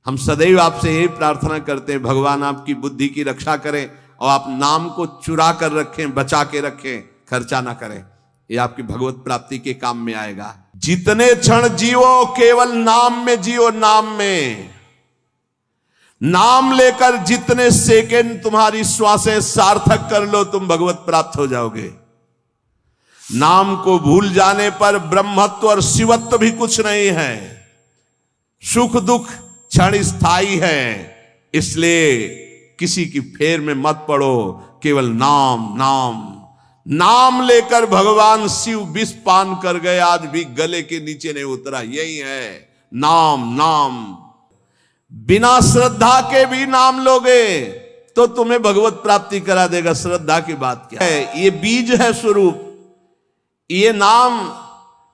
हम सदैव आपसे यही प्रार्थना करते हैं, भगवान आपकी बुद्धि की रक्षा करें और आप नाम को चुरा कर रखें, बचा के रखें, खर्चा ना करें। ये आपकी भगवत प्राप्ति के काम में आएगा। जितने क्षण जियो केवल नाम में जियो, नाम में। नाम लेकर जितने सेकंड तुम्हारी श्वासें सार्थक कर लो, तुम भगवत प्राप्त हो जाओगे। नाम को भूल जाने पर ब्रह्मत्व और शिवत्व भी कुछ नहीं है। सुख दुख क्षण स्थायी है, इसलिए किसी की फेर में मत पड़ो। केवल नाम नाम नाम लेकर भगवान शिव विष पान कर गए, आज भी गले के नीचे नहीं उतरा। यही है नाम नाम। बिना श्रद्धा के भी नाम लोगे तो तुम्हें भगवत प्राप्ति करा देगा। श्रद्धा की बात क्या है? ये बीज है स्वरूप। ये नाम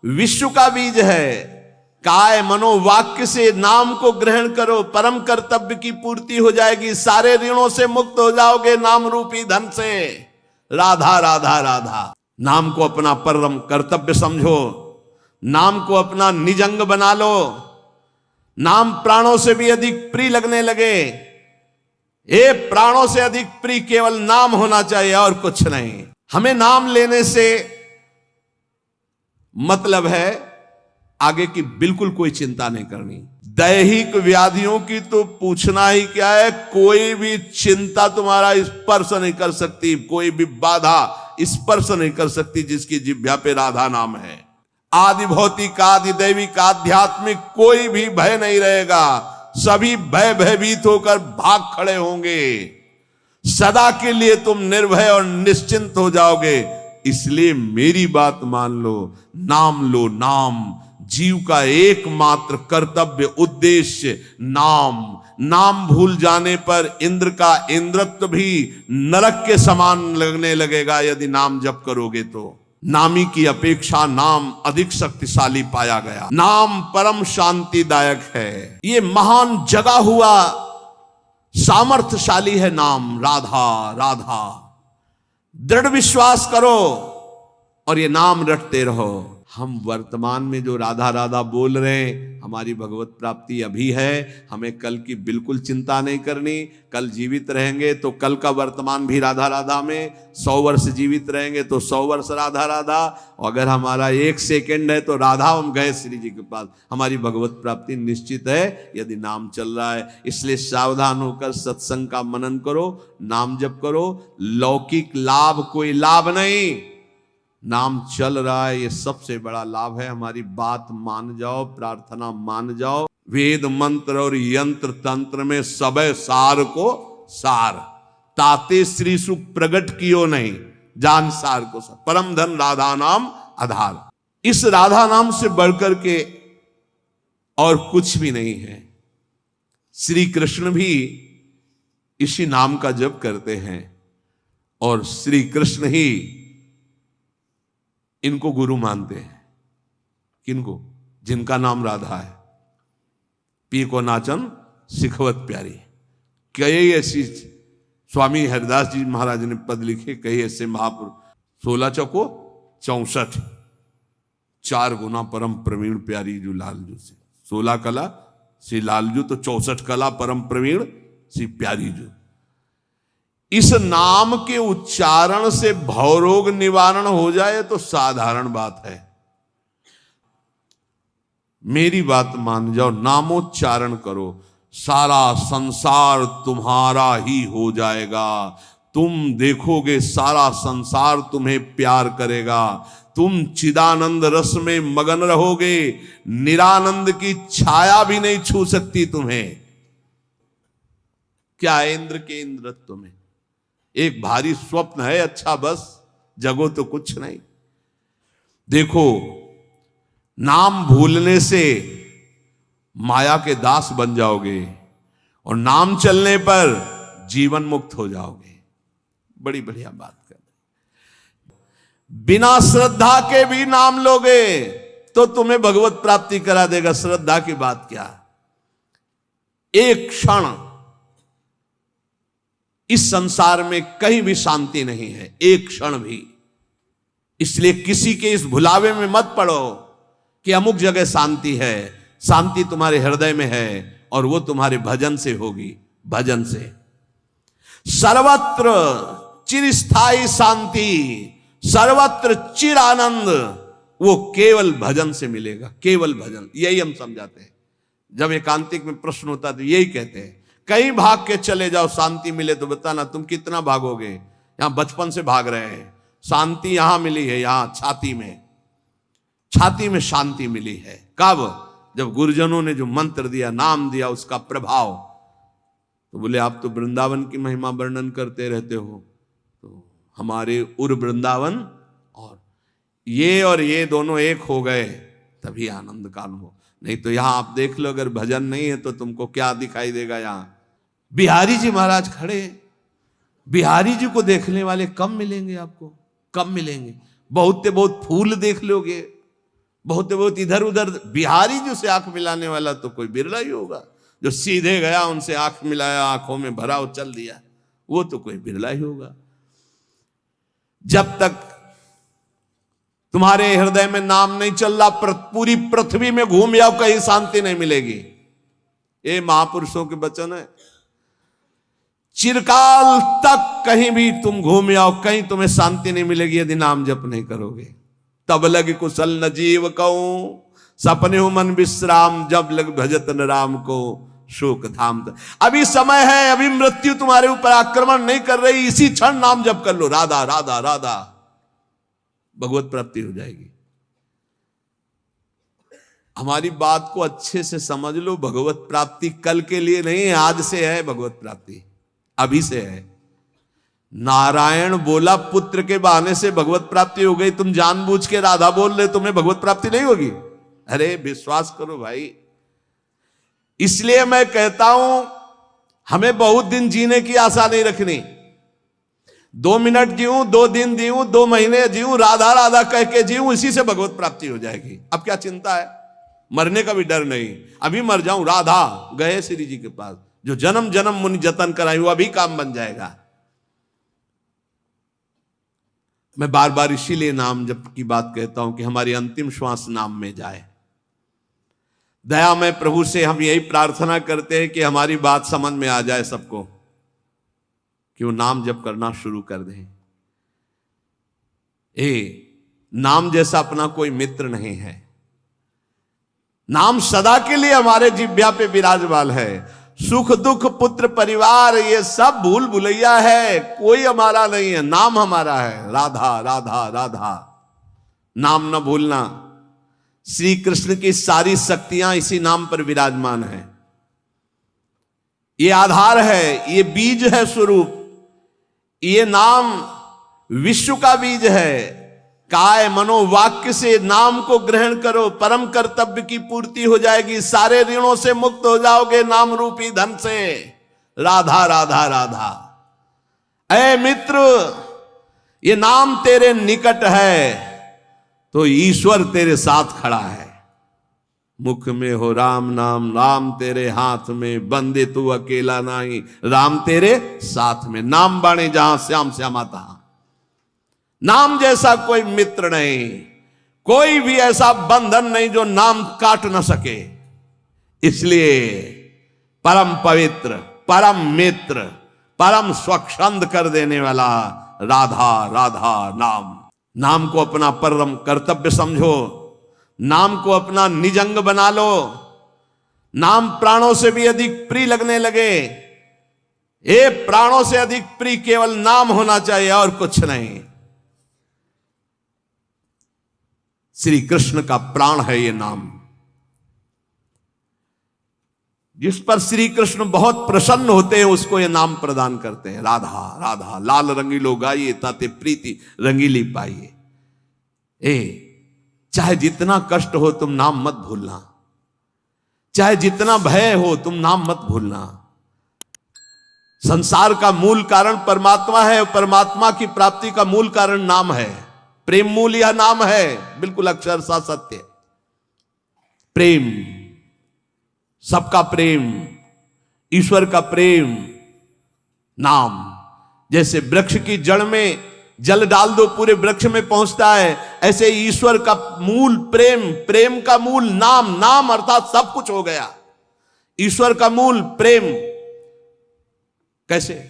विश्व का बीज है। काय मनोवाक्य से नाम को ग्रहण करो, परम कर्तव्य की पूर्ति हो जाएगी। सारे ऋणों से मुक्त हो जाओगे नाम रूपी धन से। राधा राधा राधा। नाम को अपना परम कर्तव्य समझो, नाम को अपना निज अंग बना लो। नाम प्राणों से भी अधिक प्रिय लगने लगे। ये प्राणों से अधिक प्रिय केवल नाम होना चाहिए और कुछ नहीं। हमें नाम लेने से मतलब है आगे की बिल्कुल कोई चिंता नहीं करनी। दैहिक व्याधियों की तो पूछना ही क्या है। कोई भी चिंता तुम्हारा स्पर्श नहीं कर सकती, कोई भी बाधा स्पर्श नहीं कर सकती जिसकी जिह्वा पे राधा नाम है। आदि भौतिक, आदि दैविक, आध्यात्मिक कोई भी भय नहीं रहेगा। सभी भय भयभीत होकर भाग खड़े होंगे। सदा के लिए तुम निर्भय और निश्चिंत हो जाओगे। इसलिए मेरी बात मान लो, नाम लो नाम। जीव का एकमात्र कर्तव्य उद्देश्य नाम। नाम भूल जाने पर इंद्र का इंद्रत्व भी नरक के समान लगने लगेगा यदि नाम जप करोगे तो। नामी की अपेक्षा नाम अधिक शक्तिशाली पाया गया। नाम परम शांतिदायक है। ये महान जगा हुआ सामर्थ्यशाली है नाम। राधा राधा। दृढ़ विश्वास करो और ये नाम रटते रहो। हम वर्तमान में जो राधा राधा बोल रहे हैं, हमारी भगवत प्राप्ति अभी है। हमें कल की बिल्कुल चिंता नहीं करनी। कल जीवित रहेंगे तो कल का वर्तमान भी राधा राधा में। 100 वर्ष जीवित रहेंगे तो 100 वर्ष राधा राधा। अगर हमारा 1 सेकंड है तो राधा हम गए श्री जी के पास। हमारी भगवत प्राप्ति निश्चित है यदि नाम चल रहा है। इसलिए सावधान होकर सत्संग का मनन करो, नाम जप करो। लौकिक लाभ कोई लाभ नहीं, नाम चल रहा है, ये सबसे बड़ा लाभ है। हमारी बात मान जाओ, प्रार्थना मान जाओ। वेद मंत्र और यंत्र तंत्र में सबे सार को सार। ताते श्री सुख प्रगट कियो नहीं, जान सार को सार। परम धन राधा नाम आधार। इस राधा नाम से बढ़कर के और कुछ भी नहीं है। श्री कृष्ण भी इसी नाम का जप करते हैं और श्री कृष्ण ही इनको गुरु मानते हैं। किनको? जिनका नाम राधा है। पी को नाचन सिखवत प्यारी। कई ऐसी स्वामी हरिदास जी महाराज ने पद लिखे, कई ऐसे महापुरुष। 16 चौको 64, 4 गुना परम प्रवीण प्यारी जो लालजू से। 16 कला श्री लालजू तो 64 कला परम प्रवीण श्री प्यारी जो। इस नाम के उच्चारण से भवरोग निवारण हो जाए तो साधारण बात है। मेरी बात मान जाओ, नामोच्चारण करो, सारा संसार तुम्हारा ही हो जाएगा। तुम देखोगे सारा संसार तुम्हें प्यार करेगा। तुम चिदानंद रस में मगन रहोगे। निरानंद की छाया भी नहीं छू सकती तुम्हें। क्या है इंद्र के इंद्रत्व में? एक भारी स्वप्न है, अच्छा बस, जगो तो कुछ नहीं। देखो, नाम भूलने से माया के दास बन जाओगे और नाम चलने पर जीवन मुक्त हो जाओगे। बड़ी बढ़िया बात कर। बिना श्रद्धा के भी नाम लोगे तो तुम्हें भगवत प्राप्ति करा देगा। श्रद्धा की बात क्या? एक क्षण इस संसार में कहीं भी शांति नहीं है, एक क्षण भी। इसलिए किसी के इस भुलावे में मत पड़ो कि अमुक जगह शांति है। शांति तुम्हारे हृदय में है। और वो तुम्हारे भजन से होगी, भजन से। सर्वत्र चिरस्थायी शांति, सर्वत्र चिर आनंद, वो केवल भजन से मिलेगा, केवल भजन। यही हम समझाते हैं। जब एकांतिक में प्रश्न होता है तो यही कहते हैं, कहीं भाग के चले जाओ शांति मिले तो बताना, तुम कितना भागोगे? यहां बचपन से भाग रहे हैं, शांति यहां मिली है, यहां छाती में, छाती में शांति मिली है। कब? जब गुरुजनों ने जो मंत्र दिया, नाम दिया, उसका प्रभाव। तो बोले आप तो वृंदावन की महिमा वर्णन करते रहते हो, तो हमारे उर वृंदावन और ये दोनों एक हो गए तभी आनंद का अनुभव। नहीं तो यहां आप देख लो, अगर भजन नहीं है तो तुमको क्या दिखाई देगा? यहां बिहारी जी महाराज खड़े, बिहारी जी को देखने वाले कम मिलेंगे आपको, कम मिलेंगे। बहुत बहुत फूल देख लोगे, बहुत इधर उधर, बिहारी जी से आंख मिलाने वाला तो कोई बिरला ही होगा। जो सीधे गया, उनसे आंख मिलाया, आंखों में भरा और चल दिया, वो तो कोई बिरला ही होगा। जब तक तुम्हारे हृदय में नाम नहीं चल रहा, पूरी पृथ्वी में घूम जाओ, कहीं शांति नहीं मिलेगी। ये महापुरुषों के वचन है। चिरकाल तक कहीं भी तुम घूम जाओ, कहीं तुम्हें शांति नहीं मिलेगी यदि नाम जप नहीं करोगे। तब लग कुशल न जीव कहूं, सपने हो मन विश्राम, जब लग भजत न राम को शोक धाम। अभी समय है, अभी मृत्यु तुम्हारे ऊपर आक्रमण नहीं कर रही, इसी क्षण नाम जप कर लो, राधा राधा राधा, भगवत प्राप्ति हो जाएगी। हमारी बात को अच्छे से समझ लो, भगवत प्राप्ति कल के लिए नहीं है, आज से है भगवत प्राप्ति, अभी से है। नारायण बोला पुत्र के बहाने से भगवत प्राप्ति हो गई, तुम जानबूझ के राधा बोल रहे, तुम्हें भगवत प्राप्ति नहीं होगी? अरे विश्वास करो भाई। इसलिए मैं कहता हूं, हमें बहुत दिन जीने की आशा नहीं रखनी। 2 मिनट जीऊं, 2 दिन जीऊं, 2 महीने जीऊं, राधा राधा कह के जीऊं, इसी से भगवत प्राप्ति हो जाएगी। अब क्या चिंता है? मरने का भी डर नहीं। अभी मर जाऊं, राधा गए श्री जी के पास, जो जन्म जन्म मुनि जतन कराई, वो अभी काम बन जाएगा। मैं बार बार इसीलिए नाम जप की बात कहता हूं कि हमारी अंतिम श्वास नाम में जाए। दयामय प्रभु से हम यही प्रार्थना करते हैं कि हमारी बात समझ में आ जाए सबको, कि वो नाम जप करना शुरू कर दें। नाम जैसा अपना कोई मित्र नहीं है। नाम सदा के लिए हमारे जिह्वा पे विराजमान है। सुख दुख पुत्र परिवार ये सब भूल भुलैया है, कोई हमारा नहीं है, नाम हमारा है। राधा राधा राधा, नाम न भूलना। श्री कृष्ण की सारी शक्तियां इसी नाम पर विराजमान है। ये आधार है, ये बीज है स्वरूप। ये नाम विश्व का बीज है। काय मनोवाक्य से नाम को ग्रहण करो, परम कर्तव्य की पूर्ति हो जाएगी, सारे ऋणों से मुक्त हो जाओगे नाम रूपी धन से। राधा राधा राधा। ऐ मित्र, ये नाम तेरे निकट है तो ईश्वर तेरे साथ खड़ा है। मुख में हो राम नाम, राम तेरे हाथ में, बंदे तू अकेला नहीं, राम तेरे साथ में। नाम बाणे जहां श्याम श्यामा तहां। नाम जैसा कोई मित्र नहीं, कोई भी ऐसा बंधन नहीं जो नाम काट न सके। इसलिए परम पवित्र, परम मित्र, परम स्वच्छंद कर देने वाला राधा राधा नाम। नाम को अपना परम कर्तव्य समझो, नाम को अपना निजंग बना लो। नाम प्राणों से भी अधिक प्रिय लगने लगे। ये प्राणों से अधिक प्रिय केवल नाम होना चाहिए और कुछ नहीं। श्री कृष्ण का प्राण है ये नाम, जिस पर श्री कृष्ण बहुत प्रसन्न होते हैं उसको ये नाम प्रदान करते हैं। राधा राधा लाल रंगीलो गाइए, ताते प्रीति रंगीली पाइए। चाहे जितना कष्ट हो तुम नाम मत भूलना, चाहे जितना भय हो तुम नाम मत भूलना। संसार का मूल कारण परमात्मा है, परमात्मा की प्राप्ति का मूल कारण नाम है। प्रेम मूल यह नाम है, बिल्कुल अक्षरशः सत्य। प्रेम, सबका प्रेम, ईश्वर का प्रेम, नाम। जैसे वृक्ष की जड़ में जल डाल दो पूरे वृक्ष में पहुंचता है, ऐसे ईश्वर का मूल प्रेम, प्रेम का मूल नाम। नाम अर्थात सब कुछ हो गया। ईश्वर का मूल प्रेम कैसे?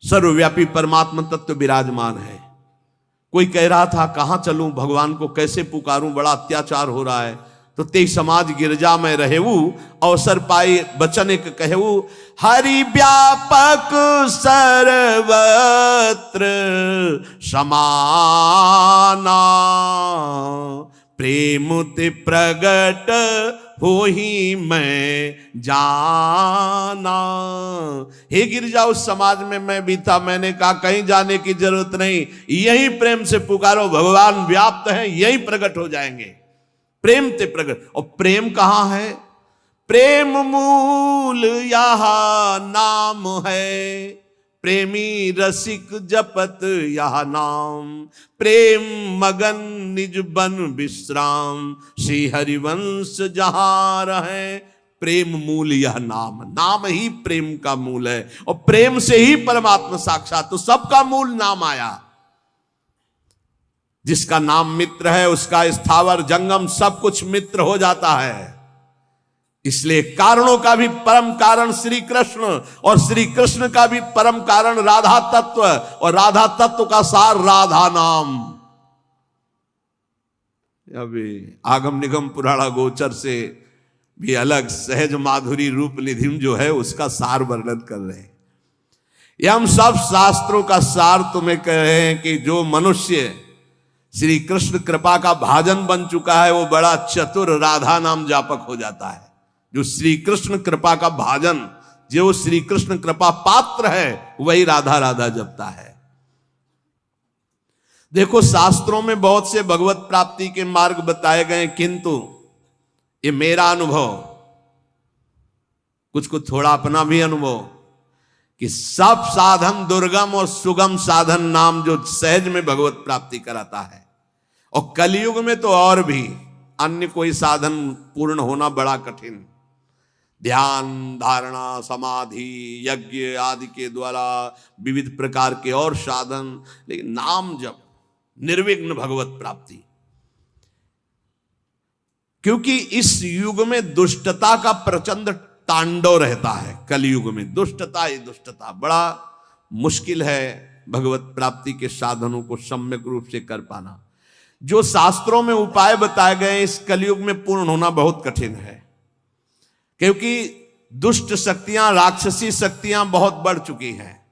सर्वव्यापी परमात्मा तत्व विराजमान है। कोई कह रहा था कहां चलूं, भगवान को कैसे पुकारूं, बड़ा अत्याचार हो रहा है। तो ते समाज गिरजा में रहेऊ, अवसर पाई बचन एक कहू, हरि व्यापक सर्वत्र समाना, प्रेम ते प्रगट हो ही मैं जाना। हे गिरजा, उस समाज में मैं भी था, मैंने कहा कहीं जाने की जरूरत नहीं, यही प्रेम से पुकारो, भगवान व्याप्त है, यही प्रकट हो जाएंगे। प्रेम ते प्रगट। और प्रेम कहां है? प्रेम मूल यह नाम है, प्रेमी रसिक जपत यह नाम, प्रेम मगन निज बन विश्राम, श्री हरिवंश जहां रहे, प्रेम मूल यह नाम। नाम ही प्रेम का मूल है, और प्रेम से ही परमात्मा साक्षात। तो सबका मूल नाम आया। जिसका नाम मित्र है उसका स्थावर जंगम सब कुछ मित्र हो जाता है। इसलिए कारणों का भी परम कारण श्री कृष्ण, और श्री कृष्ण का भी परम कारण राधा तत्व, और राधा तत्व का सार राधा नाम। अभी आगम निगम पुराणा गोचर से भी अलग सहज माधुरी रूप निधिम जो है उसका सार वर्णन कर रहे हैं। यह हम सब शास्त्रों का सार तुम्हें कह रहे हैं कि जो मनुष्य श्री कृष्ण कृपा का भाजन बन चुका है वो बड़ा चतुर राधा नाम जापक हो जाता है। जो श्री कृष्ण कृपा का भाजन, जो श्री कृष्ण कृपा पात्र है, वही राधा राधा जपता है। देखो शास्त्रों में बहुत से भगवत प्राप्ति के मार्ग बताए गए, किंतु ये मेरा अनुभव, कुछ कुछ थोड़ा अपना भी अनुभव, कि सब साधन दुर्गम और सुगम साधन नाम जो सहज में भगवत प्राप्ति कराता है। और कलयुग में तो और भी अन्य कोई साधन पूर्ण होना बड़ा कठिन। ध्यान, धारणा, समाधि, यज्ञ आदि के द्वारा विविध प्रकार के और साधन, लेकिन नाम जप, निर्विघ्न भगवत प्राप्ति। क्योंकि इस युग में दुष्टता का प्रचंड तांडव रहता है। कलयुग में दुष्टता ही दुष्टता, बड़ा मुश्किल है भगवत प्राप्ति के साधनों को सम्यक रूप से कर पाना। जो शास्त्रों में उपाय बताए गए इस कलयुग में पूर्ण होना बहुत कठिन है, क्योंकि दुष्ट शक्तियां, राक्षसी शक्तियां बहुत बढ़ चुकी हैं।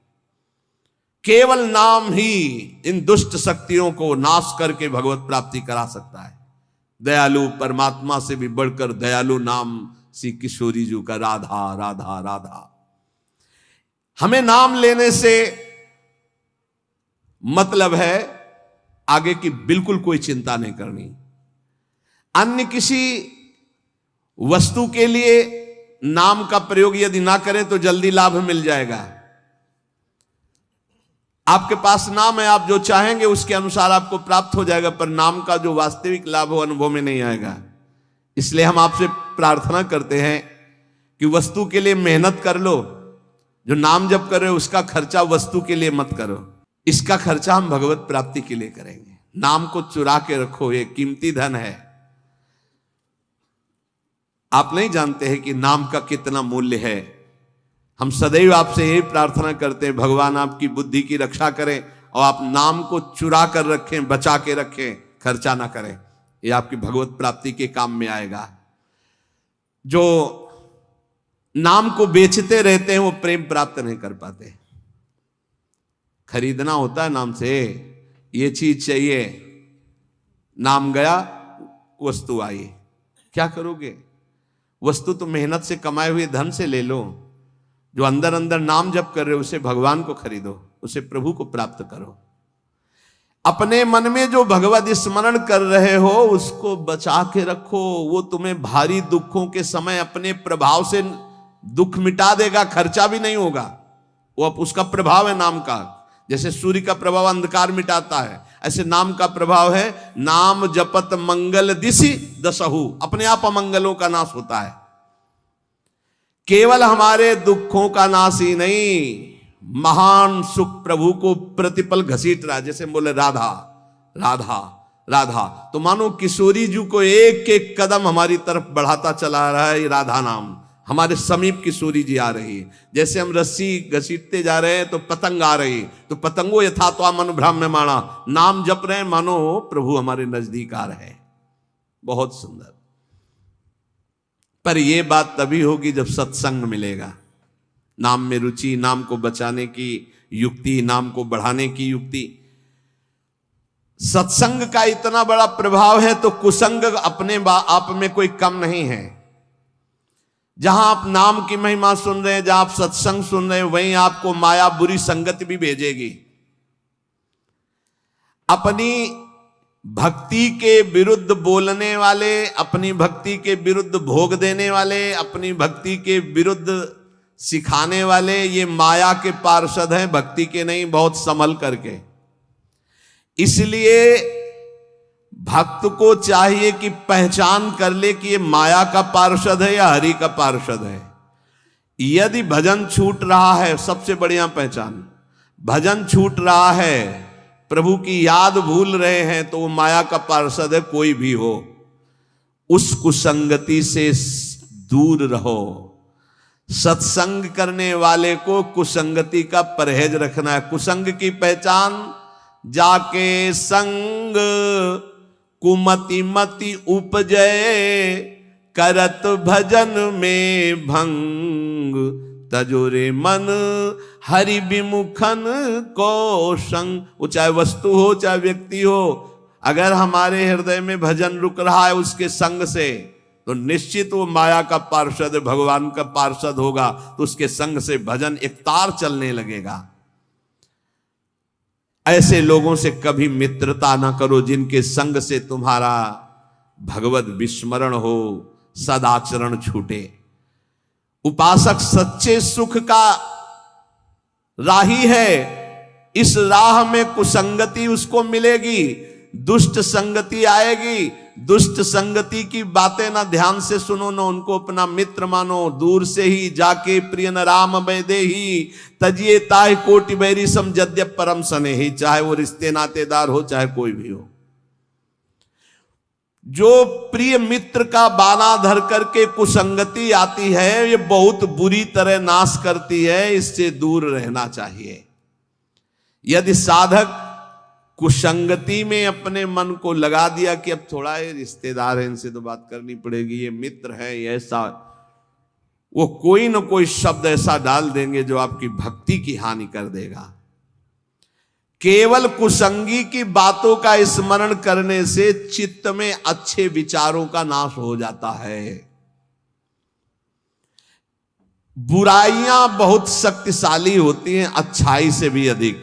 केवल नाम ही इन दुष्ट शक्तियों को नाश करके भगवत प्राप्ति करा सकता है। दयालु परमात्मा से भी बढ़कर दयालु नाम श्री किशोरी जी का राधा राधा राधा। हमें नाम लेने से मतलब है आगे की बिल्कुल कोई चिंता नहीं करनी। अन्य किसी वस्तु के लिए नाम का प्रयोग यदि ना करें तो जल्दी लाभ मिल जाएगा। आपके पास नाम है, आप जो चाहेंगे उसके अनुसार आपको प्राप्त हो जाएगा, पर नाम का जो वास्तविक लाभ हो अनुभव में नहीं आएगा। इसलिए हम आपसे प्रार्थना करते हैं कि वस्तु के लिए मेहनत कर लो, जो नाम जप कर रहे हो उसका खर्चा वस्तु के लिए मत करो, इसका खर्चा हम भगवत प्राप्ति के लिए करेंगे। नाम को चुरा के रखो, ये कीमती धन है। आप नहीं जानते हैं कि नाम का कितना मूल्य है। हम सदैव आपसे यही प्रार्थना करते हैं, भगवान आपकी बुद्धि की रक्षा करें और आप नाम को चुरा कर रखें, बचा के रखें, खर्चा ना करें। ये आपकी भगवत प्राप्ति के काम में आएगा। जो नाम को बेचते रहते हैं वो प्रेम प्राप्त नहीं कर पाते। खरीदना होता है नाम से, ये चीज चाहिए, नाम गया वस्तु आई, क्या करोगे? वस्तु तो मेहनत से कमाए हुए धन से ले लो। जो अंदर अंदर नाम जप कर रहे हो उसे भगवान को खरीदो, उसे प्रभु को प्राप्त करो। अपने मन में जो भगवत स्मरण कर रहे हो उसको बचा के रखो, वो तुम्हें भारी दुखों के समय अपने प्रभाव से दुख मिटा देगा, खर्चा भी नहीं होगा। वो अब उसका प्रभाव है नाम का। जैसे सूर्य का प्रभाव अंधकार मिटाता है, ऐसे नाम का प्रभाव है। नाम जपत मंगल दिशि दसहु, अपने आप अमंगलों का नाश होता है। केवल हमारे दुखों का नाश ही नहीं, महान सुख प्रभु को प्रतिपल घसीट रहा है। जैसे बोले राधा राधा राधा, तो मानो किशोरी जी को एक एक कदम हमारी तरफ बढ़ाता चला रहा है ये राधा नाम। हमारे समीप किशोरी जी आ रही है। जैसे हम रस्सी घसीटते जा रहे हैं तो पतंग आ रही, तो पतंगो यथा तो मन भ्राम्य माणा, नाम जप रहे हैं मानो प्रभु हमारे नजदीक आ रहे हैं। बहुत सुंदर। पर यह बात तभी होगी जब सत्संग मिलेगा। नाम में रुचि, नाम को बचाने की युक्ति, नाम को बढ़ाने की युक्ति। सत्संग का इतना बड़ा प्रभाव है तो कुसंग अपने आप में कोई कम नहीं है। जहां आप नाम की महिमा सुन रहे हैं, जहां आप सत्संग सुन रहे हैं, वहीं आपको माया बुरी संगति भी भेजेगी। अपनी भक्ति के विरुद्ध बोलने वाले, अपनी भक्ति के विरुद्ध भोग देने वाले, अपनी भक्ति के विरुद्ध सिखाने वाले, ये माया के पार्षद हैं, भक्ति के नहीं। बहुत संभल करके। इसलिए भक्त को चाहिए कि पहचान कर ले कि ये माया का पार्षद है या हरि का पार्षद है। यदि भजन छूट रहा है, सबसे बढ़िया पहचान, भजन छूट रहा है, प्रभु की याद भूल रहे हैं, तो वो माया का पार्षद है। कोई भी हो, उस कुसंगति से दूर रहो। सत्संग करने वाले को कुसंगति का परहेज रखना है। कुसंग की पहचान, जाके संग कुमति मति उपजय, करत भजन में भंग, तजोरे मन हरि विमुखन को संग। वो चाहे वस्तु हो चाहे व्यक्ति हो, अगर हमारे हृदय में भजन रुक रहा है उसके संग से, तो निश्चित वो माया का पार्षद, भगवान का पार्षद होगा। तो उसके संग से भजन एक तार चलने लगेगा। ऐसे लोगों से कभी मित्रता ना करो जिनके संग से तुम्हारा भगवत विस्मरण हो, सदाचरण छूटे। उपासक सच्चे सुख का राही है। इस राह में कुसंगति उसको मिलेगी, दुष्ट संगति आएगी। दुष्ट संगति की बातें ना ध्यान से सुनो, ना उनको अपना मित्र मानो। दूर से ही जाके प्रिय न राम वैदेही, तजिए ताहि कोटि बैरी सम जद्यप परम सनेही। चाहे वो रिश्ते नातेदार हो, चाहे कोई भी हो। जो प्रिय मित्र का बाना धर करके कुसंगति आती है, ये बहुत बुरी तरह नाश करती है। इससे दूर रहना चाहिए। यदि साधक कुसंगति में अपने मन को लगा दिया कि अब थोड़ा ये रिश्तेदार है, इनसे तो बात करनी पड़ेगी, ये मित्र है, ये ऐसा, वो कोई ना कोई शब्द ऐसा डाल देंगे जो आपकी भक्ति की हानि कर देगा। केवल कुसंगी की बातों का स्मरण करने से चित्त में अच्छे विचारों का नाश हो जाता है। बुराइयां बहुत शक्तिशाली होती हैं अच्छाई से भी अधिक।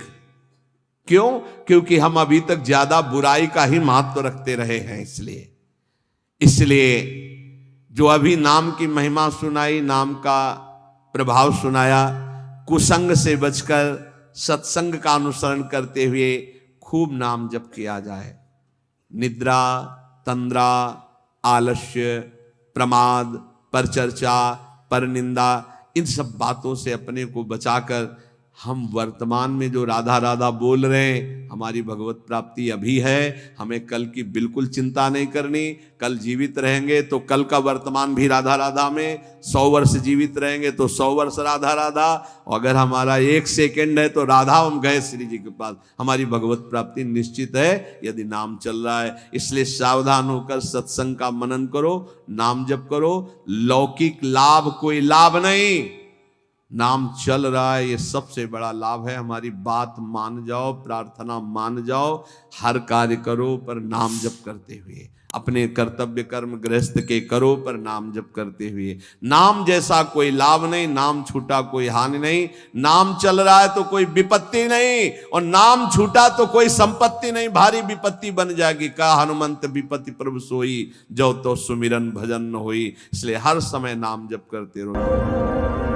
क्यों? क्योंकि हम अभी तक ज्यादा बुराई का ही महत्व रखते रहे हैं। इसलिए जो अभी नाम की महिमा सुनाई, नाम का प्रभाव सुनाया, कुसंग से बचकर सत्संग का अनुसरण करते हुए खूब नाम जप किया जाए। निद्रा, तंद्रा, आलस्य, प्रमाद, परचर्चा, परनिंदा, इन सब बातों से अपने को बचाकर हम वर्तमान में जो राधा राधा बोल रहे हैं, हमारी भगवत प्राप्ति अभी है। हमें कल की बिल्कुल चिंता नहीं करनी। कल जीवित रहेंगे तो कल का वर्तमान भी राधा राधा में, 100 वर्ष जीवित रहेंगे तो 100 वर्ष राधा राधा। और अगर हमारा 1 सेकेंड है तो राधा हम गए श्री जी के पास। हमारी भगवत प्राप्ति निश्चित है यदि नाम चल रहा है। इसलिए सावधान होकर सत्संग का मनन करो, नाम जप करो। लौकिक लाभ कोई लाभ नहीं, नाम चल रहा है, ये सबसे बड़ा लाभ है। हमारी बात मान जाओ, प्रार्थना मान जाओ, हर कार्य करो पर नाम जप करते हुए। अपने कर्तव्य कर्म गृहस्थ के करो पर नाम जप करते हुए। नाम जैसा कोई लाभ नहीं, नाम छूटा कोई हानि नहीं। नाम चल रहा है तो कोई विपत्ति नहीं, और नाम छूटा तो कोई संपत्ति नहीं, भारी विपत्ति बन जाएगी। का हनुमंत विपत्ति प्रभु सोई, जो तो सुमिरन भजन न होई। इसलिए हर समय नाम जप करते रहो।